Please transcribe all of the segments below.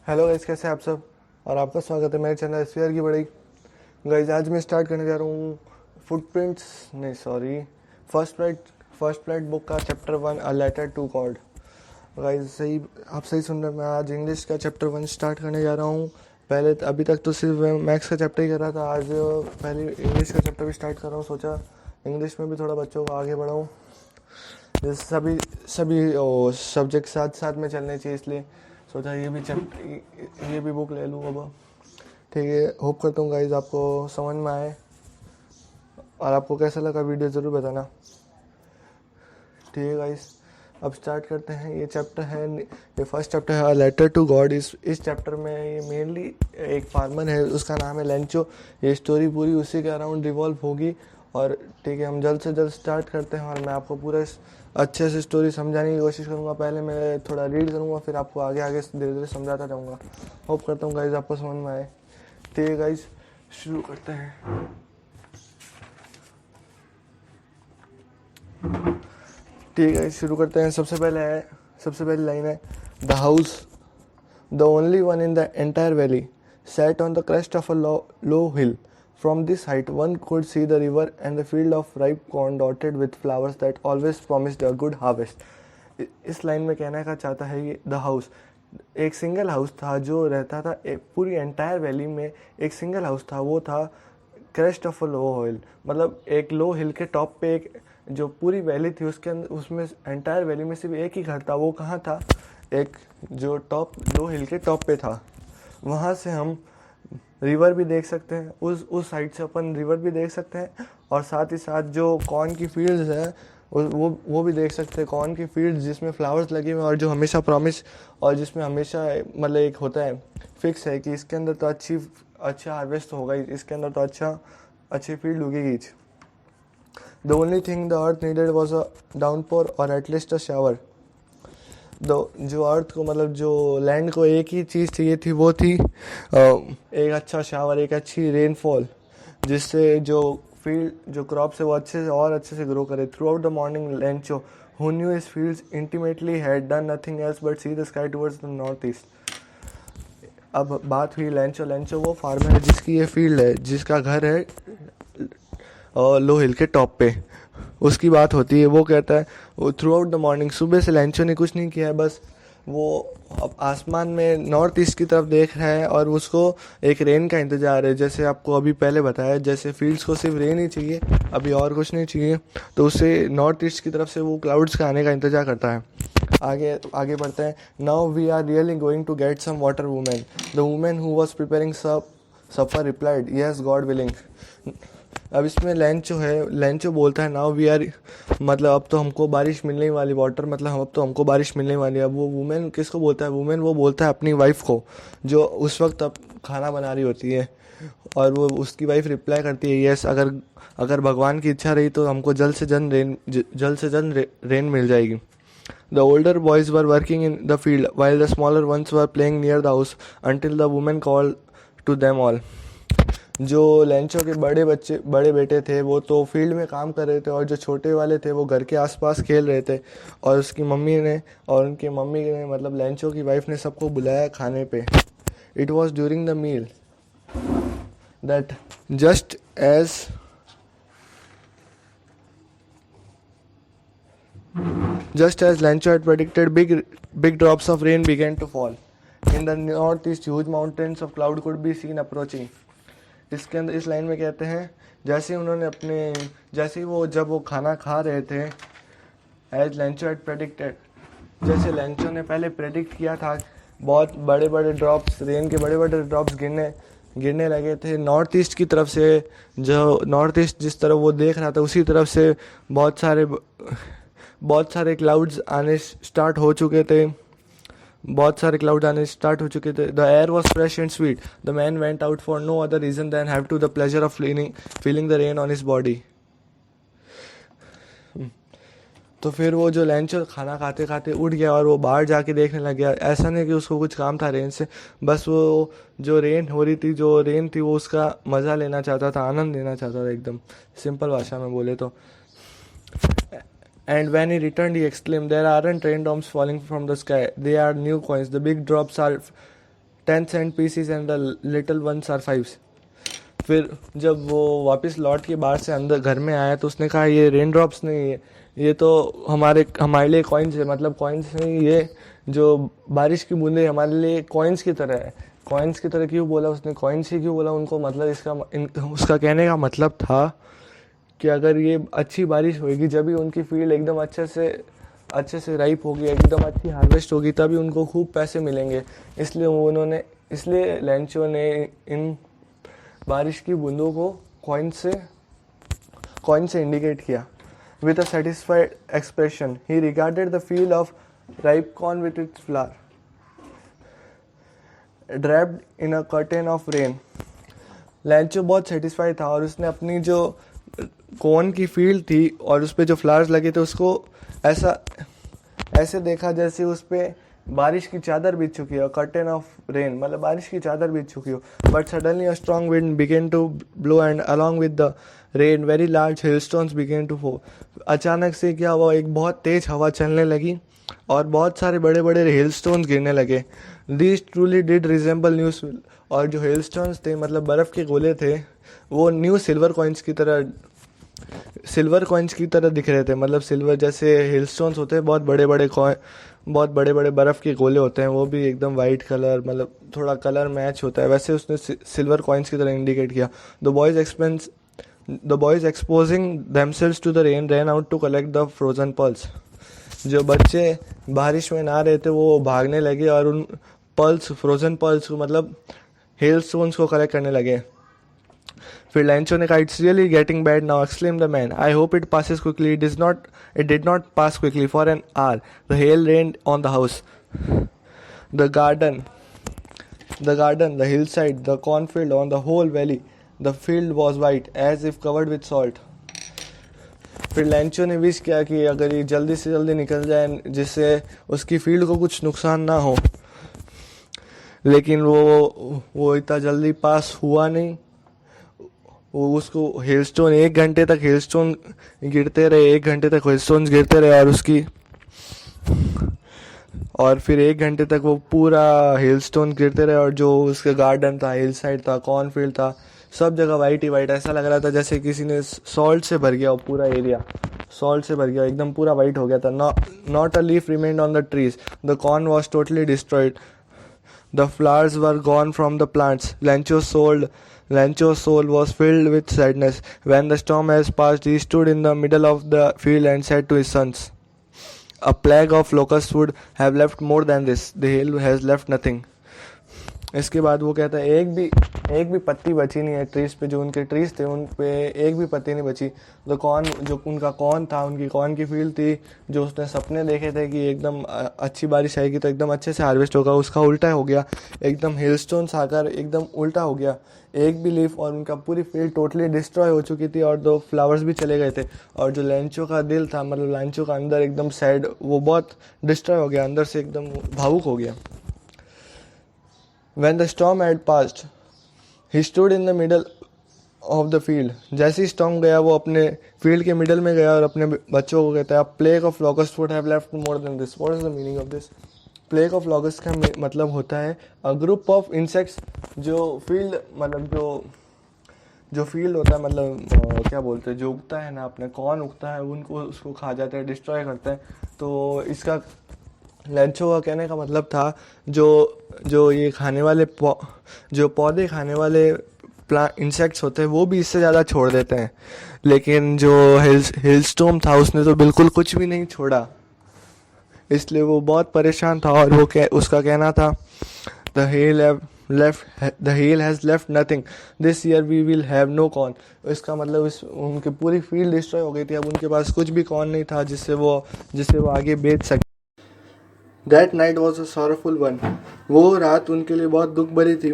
Hello guys, कैसे हैं आप सब। और आपका स्वागत है मेरे चैनल एसवीआर की बड़ी। गाइस, आज मैं स्टार्ट करने जा रहा हूँ फुटप्रिंट्स नहीं सॉरी फर्स्ट फ्लाइट बुक का chapter 1 a letter to God. Guys, सही आप सही सुन रहे हैं। मैं आज इंग्लिश का चैप्टर 1 स्टार्ट करने जा रहा हूँ। पहले अभी तक तो सिर्फ मैथ्स का चैप्टर ही कर रहा था। आज पहले इंग्लिश का चैप्टर भी स्टार्ट कर रहा हूँ। सोचा इंग्लिश में भी थोड़ा बच्चों को आगे बढ़ाऊँ। जैसे सभी सभी सब्जेक्ट साथ साथ में चलने चाहिए, इसलिए सोचा ये भी बुक ले लूँ अब। ठीक है, होप करता हूँ गाइज आपको समझ में आए और आपको कैसा लगा वीडियो ज़रूर बताना। ठीक है गाइज, अब स्टार्ट करते हैं। ये फर्स्ट चैप्टर है लेटर टू गॉड। इस चैप्टर में ये मेनली एक फार्मर है, उसका नाम है लेंचो। ये स्टोरी पूरी उसी के अराउंड रिवॉल्व होगी। और ठीक है, हम जल्द से जल्द स्टार्ट करते हैं और मैं आपको पूरा अच्छे से स्टोरी समझाने की कोशिश करूँगा। पहले मैं थोड़ा रीड करूँगा, फिर आपको आगे आगे धीरे धीरे समझाता जाऊँगा। होप करता हूँ गाइज आपको समझ में आए। ठीक है गाइज, शुरू करते हैं। ठीक है, शुरू करते हैं। सबसे पहली लाइन है, the house, the only one in the entire valley, sat on the crest of a low hill. From this height, one could see the river and the field of ripe corn dotted with flowers that always promised a good harvest. इस line में कहना का चाहता है कि the house, एक single house था जो रहता था पूरी एंटायर वैली में। एक सिंगल हाउस था, वो था क्रेस्ट ऑफ अ लो हिल, मतलब एक लो हिल के टॉप पे। एक जो पूरी वैली थी उसके अंदर, उसमें एंटायर वैली में सिर्फ एक ही घर था। वो कहाँ था? एक जो टॉप लो हिल के टॉप पे था। वहाँ से हम रिवर भी देख सकते हैं, उस साइड से अपन रिवर भी देख सकते हैं। और साथ ही साथ जो कॉर्न की फील्ड्स है वो भी देख सकते हैं। कॉर्न की फील्ड्स जिसमें फ्लावर्स लगे हुए हैं और जो हमेशा प्रॉमिस, और जिसमें हमेशा मतलब एक होता है फिक्स है कि इसके अंदर तो अच्छा हार्वेस्ट होगा, इसके अंदर तो अच्छी फील्ड उगेगी। The only thing the earth needed was a downpour और एटलीस्ट अ शावर। जो अर्थ को, मतलब जो लैंड को एक ही चीज़ चाहिए थी, वो थी एक अच्छा शावर, एक अच्छी रेनफॉल, जिससे जो फील्ड जो क्रॉप्स है वो अच्छे से ग्रो करे। Through out the morning Lencho, who knew his fields intimately, had done nothing else but see the sky towards the north east. अब बात हुई लेंचो वो फार्मर है जिसकी ये फील्ड है, जिसका घर है लो हिल के टॉप पे। उसकी बात होती है। वो कहता है, वो थ्रू आउट द मॉर्निंग, सुबह से लेंचो ने कुछ नहीं किया है, बस वो अब आसमान में नॉर्थ ईस्ट की तरफ देख रहा है और उसको एक रेन का इंतज़ार है। जैसे आपको अभी पहले बताया, जैसे फील्ड्स को सिर्फ रेन ही चाहिए, अभी और कुछ नहीं चाहिए, तो उसे नॉर्थ ईस्ट की तरफ से वो क्लाउड्स का आने का इंतज़ार करता है। आगे बढ़ते हैं। Now we are really going to get some water women, the women who was preparing supper replied, yes God willing. अब इसमें लेंचो बोलता है, नाउ वी आर, मतलब अब तो हमको बारिश मिलने वाली, वाटर मतलब अब तो हमको बारिश मिलने वाली है। अब वो वुमेन किसको बोलता है? वुमेन वो बोलता है अपनी वाइफ को, जो उस वक्त अब खाना बना रही होती है। और वो उसकी वाइफ रिप्लाई करती है, यस, अगर भगवान की इच्छा रही तो हमको जल्द से जल्द रेन मिल जाएगी। The older boys were working in the field while the smaller ones were playing near the house until the women call to them all. जो लेंचो के बड़े बेटे थे वो तो फील्ड में काम कर रहे थे, और जो छोटे वाले थे वो घर के आसपास खेल रहे थे। और उनकी मम्मी ने, मतलब लेंचो की वाइफ ने, सबको बुलाया खाने पे। It was during the meal that just as Just as Lancho had predicted, big drops of rain began to fall. In the northeast, huge mountains of cloud could be seen approaching. इस line में कहते हैं, जैसे ही वो खाना खा रहे थे, एज लेंचो हैड प्रेडिक्टेड, जैसे लेंचो ने पहले प्रेडिक्ट किया था, बहुत बड़े बड़े ड्रॉप्स, रेन के बड़े बड़े ड्रॉप्स गिरने लगे थे नॉर्थ ईस्ट की तरफ से। जो नॉर्थ ईस्ट जिस तरफ वो देख रहा था, उसी तरफ से बहुत सारे क्लाउड्स आने स्टार्ट हो चुके थे। The air was fresh and sweet, the man went out for no other reason than have to the pleasure of feeling the rain on his body. तो फिर वो जो लेंचो खाना खाते खाते उठ गया और वो बाहर जाके देखने लग गया। ऐसा नहीं कि उसको कुछ काम था रेन से, बस वो जो रेन थी वो उसका मज़ा लेना चाहता था, आनंद लेना चाहता था, एकदम सिंपल भाषा में बोले तो। And when he returned, he exclaimed, "There aren't raindrops falling from the sky. They are new coins. The big drops are 10 cent pieces and the little ones are 5s. फिर जब वो वापस लौट के बाहर से अंदर घर में आया तो उसने कहा ये रेन ड्रॉप्स नहीं है, ये तो हमारे लिए कॉइन्स है, मतलब कॉइन्स नहीं, ये जो बारिश की बूंदें हमारे लिए कॉइन्स की तरह है। कॉइन्स की तरह क्यों बोला उसने, कॉइन्स ही क्यों बोला उनको, मतलब उसका कहने का मतलब था कि अगर ये अच्छी बारिश होगी जब भी उनकी फील्ड एकदम अच्छे से राइप होगी, एकदम अच्छी हार्वेस्ट होगी, तभी उनको खूब पैसे मिलेंगे। इसलिए लैंचो ने इन बारिश की बूंदों को कॉइन से इंडिकेट किया। With a satisfied expression he regarded the field of ripe corn with its flower draped in a curtain of rain. लैंचो बहुत सेटिस्फाइड था और उसने अपनी जो कॉर्न की फील्ड थी और उस पर जो फ्लावर्स लगे थे उसको ऐसे देखा जैसे उस पर बारिश की चादर बिछ चुकी हो, कर्टेन ऑफ रेन, मतलब बारिश की चादर बिछ चुकी हो। But suddenly a strong wind began to blow and along with the rain very large hailstones began to fall. अचानक से क्या हुआ, एक बहुत तेज हवा चलने लगी और बहुत सारे बड़े बड़े हेलस्टोन्स गिरने लगे। These truly did resemble news, और जो हेलस्टोन्स थे मतलब बर्फ़ के गोले थे, वो न्यू सिल्वर कॉइन्स की तरह दिख रहे थे। मतलब सिल्वर जैसे हिलस्टोन्स होते हैं, बहुत बड़े बड़े बर्फ़ के गोले होते हैं, वो भी एकदम वाइट कलर, मतलब थोड़ा कलर मैच होता है, वैसे उसने सिल्वर कॉइन्स की तरह इंडिकेट किया। The boys exposing themselves to the rain ran out to collect the frozen pearls. जो बच्चे बारिश में नहा रहे थे वो भागने लगे और उन फ्रोजन पर्ल्स को, मतलब हेल स्टोन्स को कलेक्ट करने लगे। फिर लैंचो ने कहा, it's really getting bad now, exclaim the man, I hope it passes quickly. It did not pass quickly for an hour. The hell rained on the house, the garden, the hillside, the cornfield, on the whole valley. The field was white as if covered with salt. फिर लैंचो ने wish किया कि अगर ये जल्दी से जल्दी निकल जाए जिससे उसकी फील्ड को कुछ नुकसान ना हो, लेकिन वो इतना जल्दी पास हुआ नहीं। वो उसको हेलस्टोन, 1 घंटे तक हेलस्टोन गिरते रहे, 1 घंटे तक हेलस्टोन गिरते रहे और फिर 1 घंटे तक वो पूरा हेलस्टोन गिरते रहे और जो उसका गार्डन था, हिल साइड था, कॉर्नफील्ड था, सब जगह वाइट ही वाइट, ऐसा लग रहा था जैसे किसी ने सॉल्ट से भर गया, वो पूरा एरिया सॉल्ट से भर गया, एकदम पूरा वाइट हो गया था। Not a leaf remained on the trees, the corn was totally destroyed, the flowers were gone from the plants. Lancho's soul was filled with sadness. When the storm has passed, he stood in the middle of the field and said to his sons, a plague of locusts would have left more than this. The hail has left nothing. इसके बाद वो कहता है एक भी पत्ती बची नहीं है ट्रीज पे, जो उनके ट्रीज थे उन पे एक भी पत्ती नहीं बची। तो जो उनका कॉर्न था, उनकी कॉर्न की फील्ड थी, जो उसने सपने देखे थे कि एकदम अच्छी बारिश आएगी तो एकदम अच्छे से हार्वेस्ट होगा, उसका उल्टा हो गया। एकदम हिलस्टोन्स आकर एकदम उल्टा हो गया, एक भी लीफ, और उनका पूरी फील्ड टोटली डिस्ट्रॉय हो चुकी थी और 2 फ्लावर्स भी चले गए थे। और जो लैंचो का दिल था, मतलब लैंचो का अंदर एकदम सैड, वो बहुत डिस्ट्रॉय हो गया, अंदर से एकदम भावुक हो गया। When the storm had passed, he stood in the middle of the field. जैसे ही स्टॉर्म गया वो अपने फील्ड के मिडल में गया और अपने बच्चों को कहता है, a plague of locusts would have left more than this. What is the meaning of this? Plague of locust का मतलब होता है अ ग्रुप ऑफ इंसेक्ट्स, जो फील्ड, मतलब जो फील्ड होता है, मतलब क्या बोलते हैं, जो उगता है ना, अपने कॉर्न उगता है, उनको उसको खा जाता है, डिस्ट्रॉय करता है। तो इसका लैंचो का कहने का मतलब था जो ये खाने वाले जो पौधे खाने वाले इंसेक्ट्स होते हैं वो भी इससे ज़्यादा छोड़ देते हैं, लेकिन जो हिलस्टॉर्म था उसने तो बिल्कुल कुछ भी नहीं छोड़ा, इसलिए वो बहुत परेशान था। और उसका कहना था, the hail has left nothing, this year we will have no corn. इसका मतलब उनकी पूरी फील्ड डिस्ट्रॉय हो गई थी, अब उनके पास कुछ भी कॉर्न नहीं था जिससे वो आगे बेच सके। That night was a sorrowful one, वो रात उनके लिए बहुत दुख भरी थी,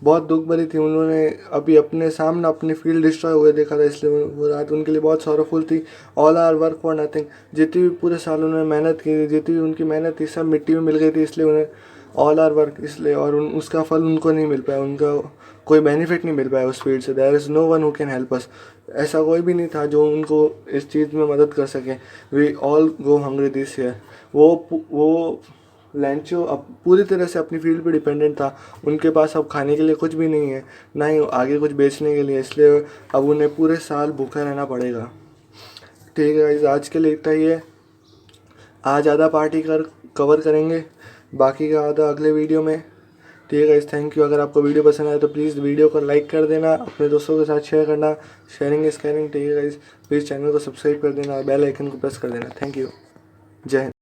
बहुत दुख भरी थी। उन्होंने अभी अपने सामने अपनी फील्ड डिस्ट्रॉय हुए देखा था, इसलिए वो रात उनके लिए बहुत सॉरोफुल थी। All our work for nothing, जितनी भी पूरे साल उन्होंने मेहनत की थी, जितनी भी उनकी मेहनत थी, सब मिट्टी में मिल गई थी, इसलिए उन्हें ऑल आर वर्क, इसलिए और उसका फल उनको नहीं मिल पाया, उनका कोई बेनिफिट नहीं मिल पाया उस फील्ड से। There is no one who can help us, ऐसा कोई भी नहीं था जो उनको इस चीज़ में मदद कर सके। We all go hungry this year, वो लैंचो अब पूरी तरह से अपनी फील्ड पे डिपेंडेंट था। उनके पास अब खाने के लिए कुछ भी नहीं है, ना ही आगे कुछ बेचने के लिए, इसलिए अब उन्हें पूरे साल भूखा रहना पड़ेगा। ठीक है गाइस, आज के लिए इतना ही है। आज आधा पार्टी कवर करेंगे, बाकी का आधा अगले वीडियो में। ठीक है गाइस, थैंक यू। अगर आपको वीडियो पसंद आए तो प्लीज़ वीडियो को लाइक कर देना, अपने दोस्तों के साथ शेयर करना। Sharing is caring. ठीक है गाइस, प्लीज़ चैनल को सब्सक्राइब कर देना और बेल आइकन को प्रेस कर देना। Thank you. जय हिंद।